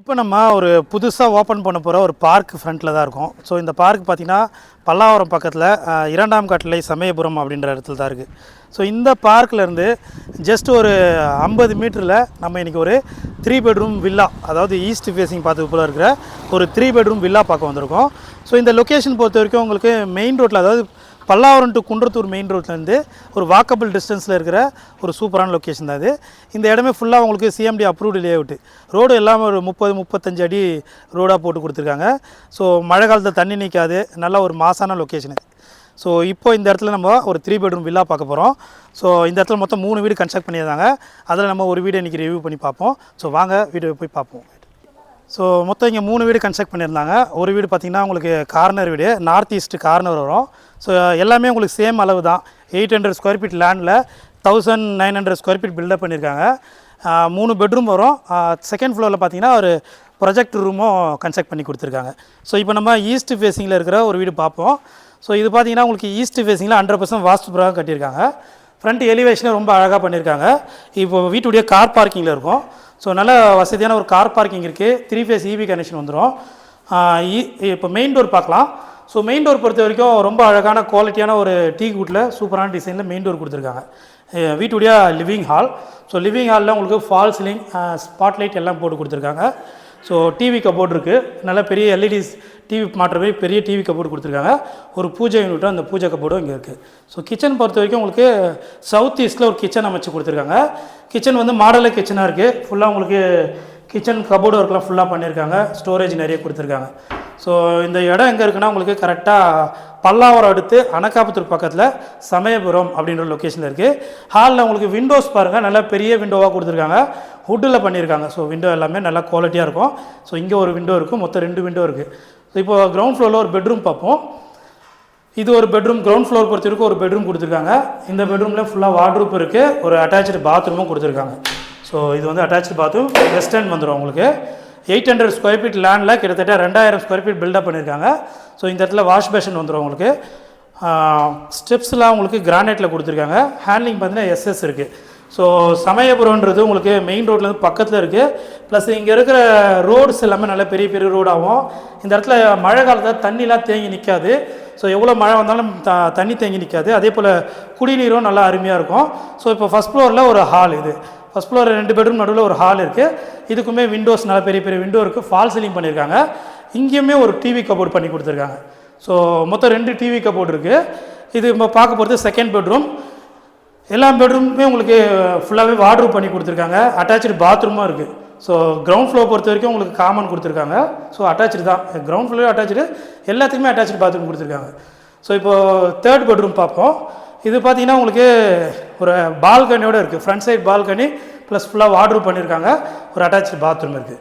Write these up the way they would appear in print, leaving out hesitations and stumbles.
இப்போ நம்ம ஒரு புதுசாக ஓப்பன் பண்ண போகிற ஒரு பார்க் ஃப்ரண்ட்டில் தான் இருக்கோம். ஸோ இந்த பார்க் பார்த்திங்கன்னா பல்லாவரம் பக்கத்தில் 2ஆம் கட்டளை சமயபுரம் அப்படின்ற இடத்துல தான் இருக்குது. ஸோ இந்த பார்க்கிலேருந்து ஜஸ்ட் ஒரு 50 மீட்டரில் நம்ம இன்றைக்கி ஒரு 3 பெட்ரூம் வில்லா, அதாவது ஈஸ்ட் ஃபேஸிங் பார்த்து போல் இருக்கிற ஒரு 3 பெட்ரூம் வில்லா பார்க்க வந்திருக்கோம். ஸோ இந்த லொக்கேஷன் பொறுத்த வரைக்கும் உங்களுக்கு மெயின் ரோட்டில், அதாவது பல்லாவரம் டு குன்றத்தூர் மெயின் ரோட்லேருந்து ஒரு வாக்கபிள் டிஸ்டன்ஸில் இருக்கிற ஒரு சூப்பரான லொக்கேஷன் தான் இது. இந்த இடமே ஃபுல்லாக உங்களுக்கு சிஎம்டி அப்ரூவ்டு லேஅவுட்டு, ரோடு எல்லாமே ஒரு 30-35 அடி ரோடாக போட்டு கொடுத்துருக்காங்க. ஸோ மழை காலத்தில் தண்ணி நிற்காது, நல்ல ஒரு மாசான லொக்கேஷன் இது. ஸோ இப்போ இந்த இடத்துல நம்ம ஒரு 3 பெட்ரூம் வில்லா பார்க்க போகிறோம். ஸோ இந்த இடத்துல மொத்தம் 3 வீடு கன்ஸ்ட்ரக்ட் பண்ணியிருந்தாங்க. அதில் நம்ம ஒரு வீடு இன்றைக்கி ரிவ்யூ பண்ணி பார்ப்போம். ஸோ வாங்க வீடியோ போய் பார்ப்போம். ஸோ மொத்தம் இங்கே 3 வீடு கன்ஸ்ட்ரக்ட் பண்ணியிருந்தாங்க. ஒரு வீடு பார்த்திங்கன்னா உங்களுக்கு கார்னர் வீடு, நார்த் ஈஸ்ட் கார்னர் வரும். ஸோ எல்லாமே உங்களுக்கு சேம் அளவு தான். 800 ஸ்கொயர் ஃபீட் லேண்டில் 1900 ஸ்கொயர் ஃபீட் பில்டப் பண்ணியிருக்காங்க. 3 பெட்ரூம் வரும். செகண்ட் ஃப்ளோரில் பார்த்திங்கன்னா ஒரு ப்ரொஜெக்ட் ரூமும் கன்ஸ்ட்ரக்ட் பண்ணி கொடுத்துருக்காங்க. ஸோ இப்போ நம்ம ஈஸ்ட் ஃபேஸிங்கில் இருக்கிற ஒரு வீடு பார்ப்போம். ஸோ இது பார்த்திங்கன்னா உங்களுக்கு ஈஸ்ட் ஃபேஸிங்கில் 100% வாஸ்து பிரகாரம் கட்டியிருக்காங்க. ஃப்ரண்ட் எலிவேஷனை ரொம்ப அழகாக பண்ணியிருக்காங்க. இப்போ வீட்டுடைய கார் பார்க்கிங்கில் இருக்கும். ஸோ நல்ல வசதியான ஒரு கார் பார்க்கிங் இருக்குது. 3 ஃபேஸ் EV கனெக்ஷன் வந்துடும். இப்போ மெயின் டோர் பார்க்கலாம். ஸோ மெயின் டோர் பொறுத்த வரைக்கும் ரொம்ப அழகான குவாலிட்டியான ஒரு டீ குட்டில் சூப்பரான டிசைனில் மெயின் டோர் கொடுத்துருக்காங்க. வீட்டுடைய லிவிங் ஹால். ஸோ லிவிங் ஹாலில் உங்களுக்கு ஃபால் சீலிங், ஸ்பாட்லைட் எல்லாம் போட்டு கொடுத்துருக்காங்க. ஸோ டிவி கபோர்டு இருக்குது. நல்ல பெரிய எல்இடிஸ் டிவி மாட்டுற மாதிரி பெரிய டிவி கபோர்டு கொடுத்துருக்காங்க. ஒரு பூஜை யூனிட்டும் அந்த பூஜை கபோர்டும் இங்கே இருக்குது. ஸோ கிச்சன் பொறுத்த வரைக்கும் உங்களுக்கு சவுத் ஈஸ்ட்டில் ஒரு கிச்சன் அமைச்சு கொடுத்துருக்காங்க. கிச்சன் வந்து மாடலில் கிச்சனாக இருக்குது. ஃபுல்லாக உங்களுக்கு கிச்சன் கபோர்டு ஒர்க்லாம் ஃபுல்லாக பண்ணியிருக்காங்க. ஸ்டோரேஜ் நிறைய கொடுத்துருக்காங்க. ஸோ இந்த இடம் எங்கே இருக்குன்னா உங்களுக்கு கரெக்டாக பல்லாவரம் அடுத்து அனகாபுத்தூர் பக்கத்தில் சமயபுரம் அப்படின்ற லொக்கேஷனில் இருக்குது. ஹாலில் உங்களுக்கு விண்டோஸ் பாருங்கள், நல்லா பெரிய விண்டோவாக கொடுத்துருக்காங்க. வுட்டில் பண்ணியிருக்காங்க. ஸோ விண்டோ எல்லாமே நல்லா குவாலிட்டியாக இருக்கும். ஸோ இங்கே ஒரு விண்டோ இருக்குது, மொத்தம் 2 விண்டோ இருக்குது. ஸோ இப்போ கிரவுண்ட் ஃப்ளோரில் ஒரு பெட்ரூம் பார்ப்போம். இது ஒரு பெட்ரூம். கிரவுண்ட் ஃப்ளோர் பொறுத்த வரைக்கும் ஒரு பெட்ரூம் கொடுத்துருக்காங்க. இந்த பெட்ரூமில் ஃபுல்லாக வார்ட்ரூப் இருக்குது. ஒரு அட்டாச்சு பாத்ரூமும் கொடுத்துருக்காங்க. ஸோ இது வந்து அட்டாச்சு பாத்ரூம், வெஸ்டர்ன் வந்துடும் உங்களுக்கு. 800 ஸ்கொயர் ஃபீட் லேண்டில் கிட்டத்தட்ட 2000 ஸ்கொயர் ஃபீட் பில்டப் பண்ணியிருக்காங்க. ஸோ இந்த இடத்துல வாஷ் பேஷன் வந்துடும் உங்களுக்கு. ஸ்டெப்ஸ்லாம் உங்களுக்கு கிரானைட்டில் கொடுத்துருக்காங்க. ஹேண்ட்லிங் பார்த்தீங்கன்னா SS இருக்குது. ஸோ சமயபுரம்ன்றது உங்களுக்கு மெயின் ரோட்லேருந்து பக்கத்தில் இருக்குது. ப்ளஸ் இங்கே இருக்கிற ரோட்ஸ் எல்லாமே நல்ல பெரிய பெரிய ரோடாகும். இந்த இடத்துல மழை காலத்தில் தண்ணிலாம் தேங்கி நிற்காது. ஸோ எவ்வளோ மழை வந்தாலும் தண்ணி தேங்கி நிற்காது. அதே போல் குடிநீரும் நல்லா அருமையாக இருக்கும். ஸோ இப்போ ஃபஸ்ட் ஃப்ளோரில் ஒரு ஹால். இது ஃபஸ்ட் ஃப்ளோர் 2 பெட்ரூம் நடுவில் ஒரு ஹால் இருக்குது. இதுக்குமே விண்டோஸ் நல்லா பெரிய பெரிய விண்டோ இருக்குது. ஃபால் சீலிங் பண்ணியிருக்காங்க. இங்கேயுமே ஒரு டிவி கபோர்ட் பண்ணி கொடுத்துருக்காங்க. ஸோ மொத்தம் 2 டிவி கபோர்ட் இருக்குது. இது நம்ம பார்க்க போகிறது செகண்ட் பெட்ரூம். எல்லா பெட்ரூமுமே உங்களுக்கு ஃபுல்லாகவே வார்ட்ரூப் பண்ணி கொடுத்துருக்காங்க. அட்டாச்சு பாத்ரூமாக இருக்குது. ஸோ கிரவுண்ட் ஃப்ளோர் பொறுத்த வரைக்கும் உங்களுக்கு காமன் கொடுத்துருக்காங்க. ஸோ அட்டாச்சு தான், கிரவுண்ட் ஃப்ளோர் அட்டாச்சு, எல்லாத்துக்குமே அட்டாச்சு பாத்ரூம் கொடுத்துருக்காங்க. ஸோ இப்போது தேர்ட் பெட்ரூம் பார்ப்போம். இது பார்த்திங்கன்னா உங்களுக்கு ஒரு பால்கனியோடு இருக்குது. ஃப்ரண்ட் சைட் பால்கனி ப்ளஸ் ஃபுல்லாக வார்ட்ரூப் பண்ணியிருக்காங்க. ஒரு அட்டாச்சு பாத்ரூம் இருக்குது.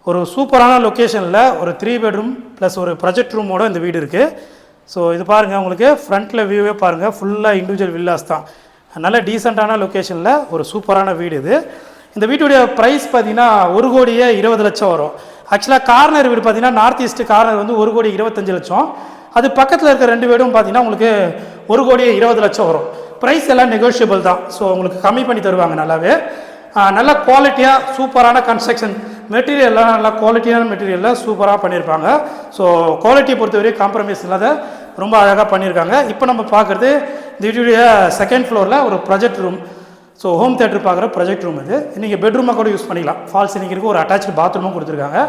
ஒரு சூப்பரான லொக்கேஷனில் ஒரு 3 பெட்ரூம் ப்ளஸ் ஒரு ப்ரொஜெக்ட் ரூமோட இந்த வீடு இருக்குது. ஸோ இது பாருங்கள், உங்களுக்கு ஃப்ரண்ட்டில் வியூவே பாருங்கள், ஃபுல்லாக இண்டிவிஜுவல் வில்லாஸ் தான். நல்ல டீசெண்டான லொக்கேஷனில் ஒரு சூப்பரான வீடு இது. இந்த வீட்டுடைய ப்ரைஸ் பார்த்திங்கன்னா 1,20,00,000 வரும். ஆக்சுவலாக கார்னர் வீடு பார்த்திங்கன்னா நார்த் ஈஸ்ட் கார்னர் வந்து 1,25,00,000. அது பக்கத்தில் இருக்கிற 2 வீடும் பார்த்திங்கன்னா உங்களுக்கு 1,20,00,000 வரும். ப்ரைஸ் எல்லாம் நெகோஷியபிள் தான். ஸோ உங்களுக்கு கம்மி பண்ணி தருவாங்க நல்லாவே. நல்ல குவாலிட்டியாக சூப்பரான கன்ஸ்ட்ரக்ஷன் மெட்டீரியல்லாம் நல்லா குவாலிட்டியான மெட்டீரியலில் சூப்பராக பண்ணியிருப்பாங்க. ஸோ குவாலிட்டியை பொறுத்தவரை காம்ப்ரமைஸ் இல்லாத ரொம்ப அழகாக பண்ணியிருக்காங்க. இப்போ நம்ம பார்க்குறது இந்த வீட்டுடைய செகண்ட் ஃப்ளோரில் ஒரு project room. So home theatre பார்க்குற ப்ரொஜெக்ட் ரூம் இது. நீங்கள் பெட்ரூமாக கூட யூஸ் பண்ணிக்கலாம். ஃபால் சீலிங் இருக்குது. ஒரு அட்டாச்சு பாத்ரூமும் கொடுத்துருக்காங்க.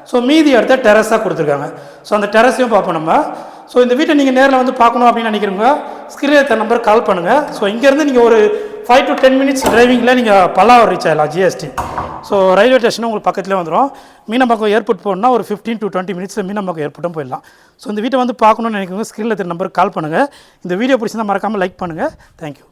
ஸோ மீதி இடத்த டெரஸாக கொடுத்துருக்காங்க. ஸோ அந்த டெரஸையும் பார்ப்போம் நம்ம. ஸோ இந்த வீட்டை நீங்கள் நேரில் வந்து பார்க்கணும் அப்படின்னு நினைக்கிறவங்க ஸ்க்ரீனில் நம்பர் கால் பண்ணுங்கள். ஸோ இங்கேருந்து நீங்கள் ஒரு 5 to 10 minutes டிரைவிங்கில் நீங்கள் பல்லாவரம் ரீச் ஆகலாம். GST. ஸோ ரயில்வே ஸ்டேஷனும் உங்களுக்கு பக்கத்துலேயே வந்துடும். மீனம்பாக்கம் ஏர்போர்ட் போகணுன்னா ஒரு 15 to 20 minutes மீனம்பாக்கம் ஏர்போர்ட்டும் போயிடலாம். ஸோ இந்த வீட்டை வந்து பார்க்கணுன்னு நினைக்கிறவங்க ஸ்க்ரீனில் நம்பர் கால் பண்ணுங்கள். இந்த வீடியோ பிடிச்சிருந்தால் மறக்காமல் லைக் பண்ணுங்கள். தேங்க்யூ.